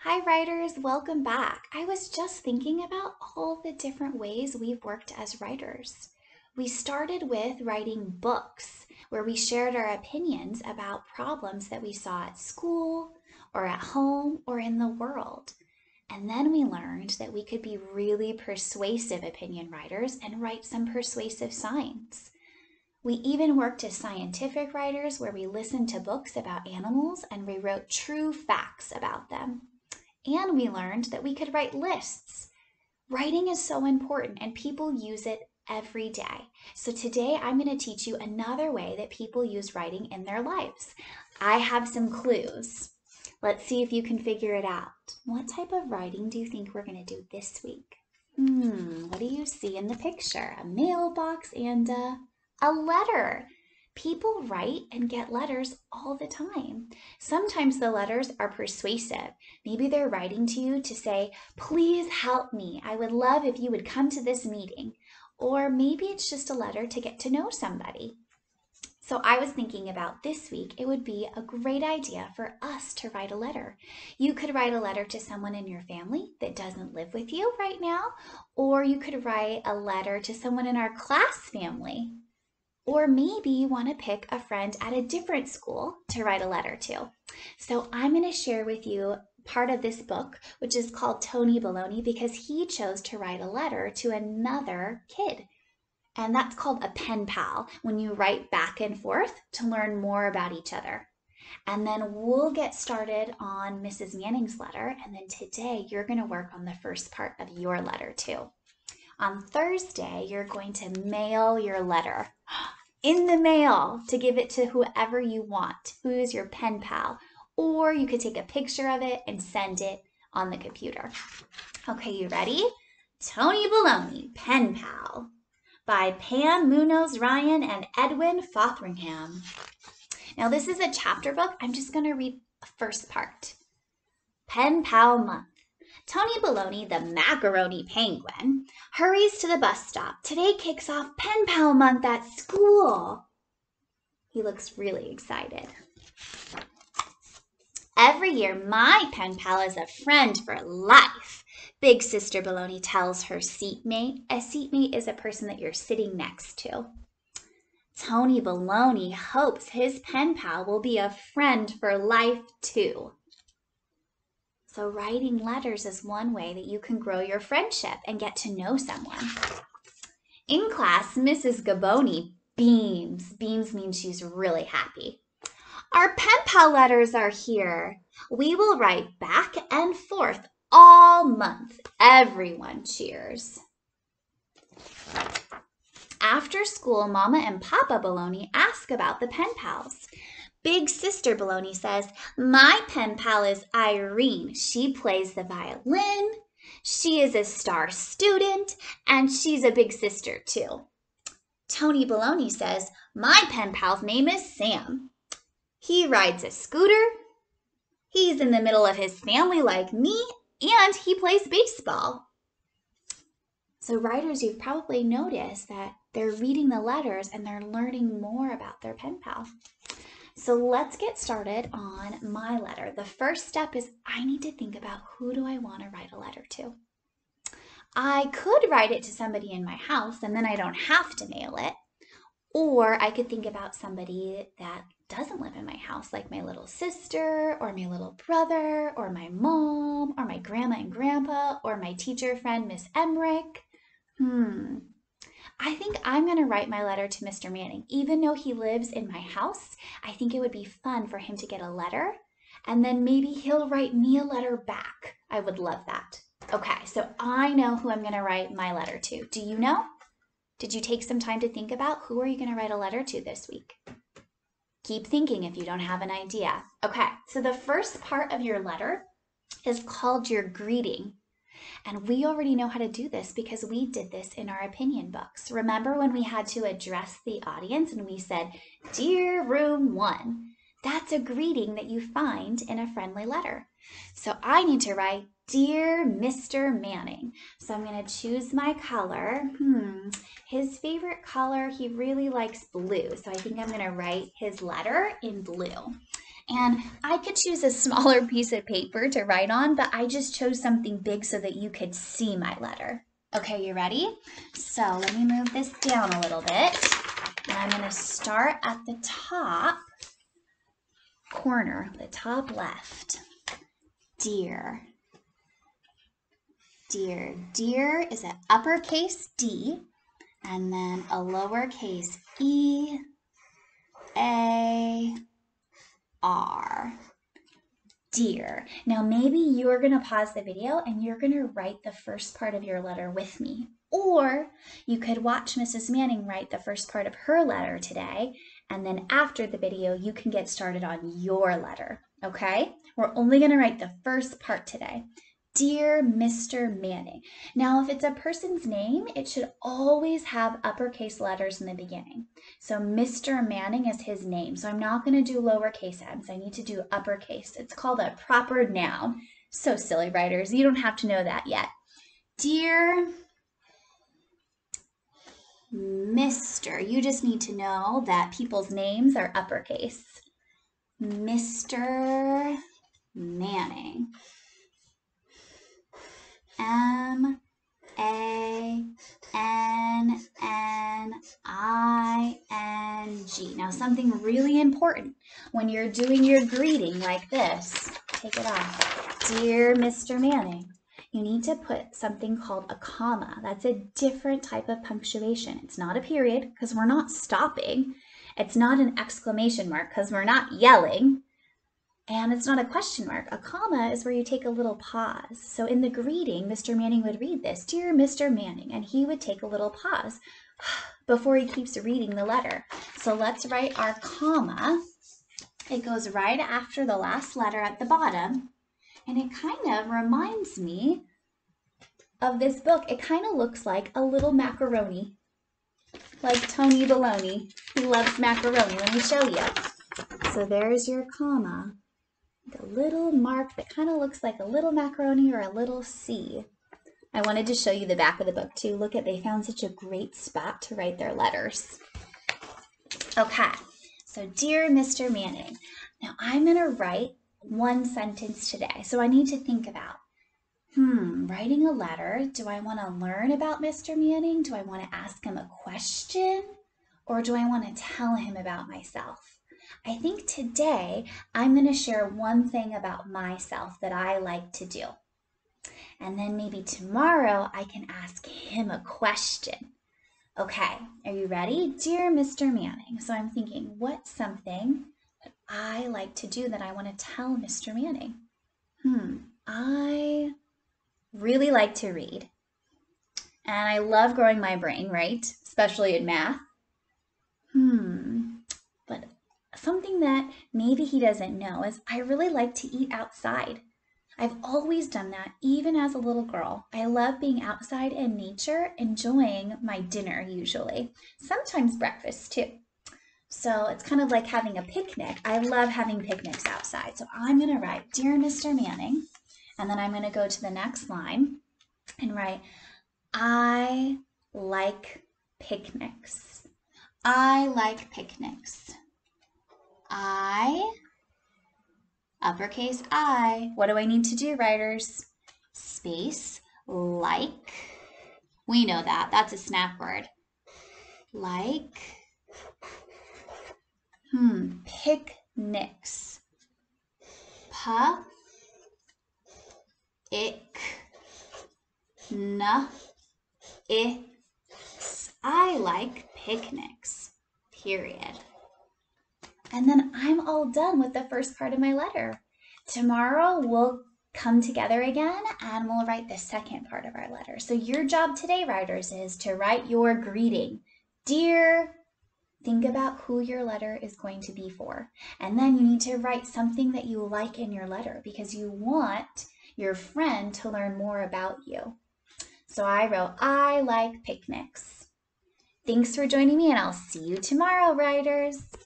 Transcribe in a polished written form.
Hi writers, welcome back. I was just thinking about all the different ways we've worked as writers. We started with writing books where we shared our opinions about problems that we saw at school or at home or in the world. And then we learned that we could be really persuasive opinion writers and write some persuasive science. We even worked as scientific writers where we listened to books about animals and we wrote true facts about them. And we learned that we could write lists. Writing is so important and people use it every day. So today I'm going to teach you another way that people use writing in their lives. I have some clues. Let's see if you can figure it out. What type of writing do you think we're going to do this week? What do you see in the picture? A mailbox and a letter. People write and get letters all the time. Sometimes the letters are persuasive. Maybe they're writing to you to say, please help me. I would love if you would come to this meeting. Or maybe it's just a letter to get to know somebody. So I was thinking about this week, it would be a great idea for us to write a letter. You could write a letter to someone in your family that doesn't live with you right now, or you could write a letter to someone in our class family. Or maybe you want to pick a friend at a different school to write a letter to. So I'm going to share with you part of this book, which is called Tony Baloney, because he chose to write a letter to another kid. And that's called a pen pal, when you write back and forth to learn more about each other. And then we'll get started on Mrs. Manning's letter. And then today you're going to work on the first part of your letter too. On Thursday, you're going to mail your letter in the mail to give it to whoever you want, who is your pen pal. Or you could take a picture of it and send it on the computer. Okay, you ready? Tony Baloney, Pen Pal, by Pam Munoz Ryan and Edwin Fotheringham. Now, this is a chapter book. I'm just going to read the first part. Pen Pal Month. Tony Baloney, the macaroni penguin, hurries to the bus stop. Today kicks off Pen Pal Month at school. He looks really excited. Every year, my pen pal is a friend for life, Big Sister Baloney tells her seatmate. A seatmate is a person that you're sitting next to. Tony Baloney hopes his pen pal will be a friend for life too. So writing letters is one way that you can grow your friendship and get to know someone. In class, Mrs. Gaboni beams. Beams means she's really happy. Our pen pal letters are here. We will write back and forth all month. Everyone cheers. After school, Mama and Papa Baloney ask about the pen pals. Big Sister Baloney says, my pen pal is Irene. She plays the violin. She is a star student, and she's a big sister too. Tony Baloney says, my pen pal's name is Sam. He rides a scooter. He's in the middle of his family like me, and he plays baseball. So writers, you've probably noticed that they're reading the letters and they're learning more about their pen pal. So let's get started on my letter. The first step is I need to think about who do I want to write a letter to. I could write it to somebody in my house and then I don't have to mail it. Or I could think about somebody that doesn't live in my house, like my little sister or my little brother or my mom or my grandma and grandpa or my teacher friend, Miss Emmerich. I think I'm going to write my letter to Mr. Manning. Even though he lives in my house, I think it would be fun for him to get a letter, and then maybe he'll write me a letter back. I would love that. Okay, so I know who I'm going to write my letter to. Do you know? Did you take some time to think about who are you going to write a letter to this week? Keep thinking if you don't have an idea. Okay, so the first part of your letter is called your greeting. And we already know how to do this because we did this in our opinion books. Remember when we had to address the audience and we said, Dear Room 1? That's a greeting that you find in a friendly letter. So I need to write, Dear Mr. Manning. So I'm going to choose my color. His favorite color, he really likes blue. So I think I'm going to write his letter in blue. And I could choose a smaller piece of paper to write on, but I just chose something big so that you could see my letter. Okay, you ready? So let me move this down a little bit. And I'm going to start at the top corner, the top left. Dear. Dear. Dear is an uppercase D and then a lowercase E, A, R. Dear. Now maybe you're going to pause the video and you're going to write the first part of your letter with me. Or you could watch Mrs. Manning write the first part of her letter today, and then after the video, you can get started on your letter, okay? We're only going to write the first part today. Dear Mr. Manning. Now, if it's a person's name, it should always have uppercase letters in the beginning. So Mr. Manning is his name. So I'm not going to do lowercase m's. I need to do uppercase. It's called a proper noun. So silly, writers. You don't have to know that yet. Dear Mr. You just need to know that people's names are uppercase. Mr. Manning. M-A-N-N-I-N-G. Now something really important when you're doing your greeting like this, take it off. Dear Mr. Manning, you need to put something called a comma. That's a different type of punctuation. It's not a period because we're not stopping. It's not an exclamation mark because we're not yelling. And it's not a question mark. A comma is where you take a little pause. So in the greeting, Mr. Manning would read this, Dear Mr. Manning, and he would take a little pause before he keeps reading the letter. So let's write our comma. It goes right after the last letter at the bottom, and it kind of reminds me of this book. It kind of looks like a little macaroni, like Tony Baloney. He loves macaroni. Let me show you. So there's your comma. The little mark that kind of looks like a little macaroni or a little C. I wanted to show you the back of the book too. Look at, they found such a great spot to write their letters. Okay, so Dear Mr. Manning. Now I'm going to write one sentence today. So I need to think about, writing a letter, do I want to learn about Mr. Manning? Do I want to ask him a question? Or do I want to tell him about myself? I think today I'm going to share one thing about myself that I like to do. And then maybe tomorrow I can ask him a question. Okay, are you ready? Dear Mr. Manning. So I'm thinking, what's something that I like to do that I want to tell Mr. Manning? I really like to read. And I love growing my brain, right? Especially in math. But something that maybe he doesn't know is I really like to eat outside. I've always done that, even as a little girl. I love being outside in nature, enjoying my dinner usually. Sometimes breakfast too. So it's kind of like having a picnic. I love having picnics outside. So I'm going to write, Dear Mr. Manning, and then I'm going to go to the next line and write, I like picnics. I like picnics. I, uppercase I. What do I need to do, writers? Space, like. We know that. That's a snap word. Like. Picnics. Pa. Ik. Na. I. I like picnics. Period. And then I'm all done with the first part of my letter. Tomorrow we'll come together again and we'll write the second part of our letter. So your job today, writers, is to write your greeting. Dear, think about who your letter is going to be for. And then you need to write something that you like in your letter because you want your friend to learn more about you. So I wrote, I like picnics. Thanks for joining me, and I'll see you tomorrow, writers.